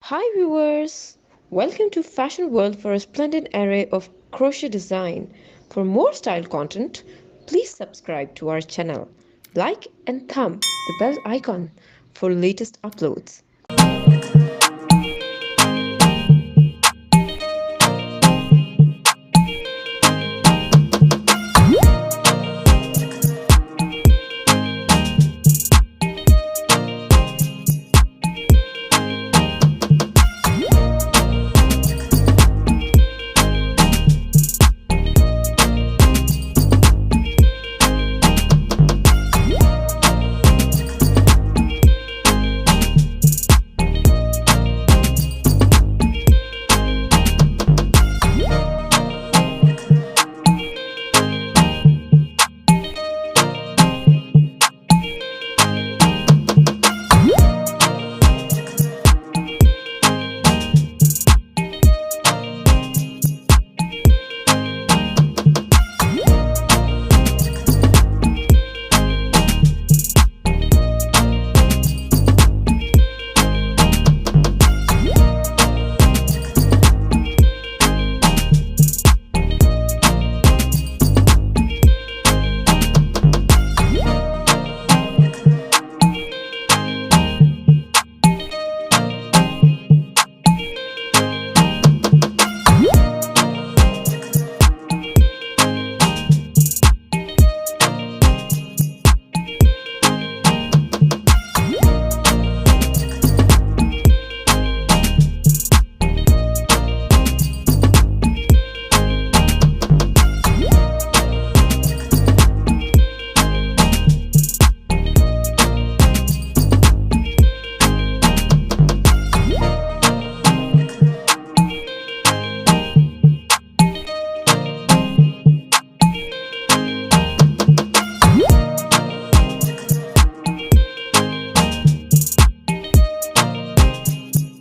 Hi viewers! Welcome to Fashion World for a splendid array of crochet design. For more style content, please subscribe to our channel. Like and thumb the bell icon for latest uploads.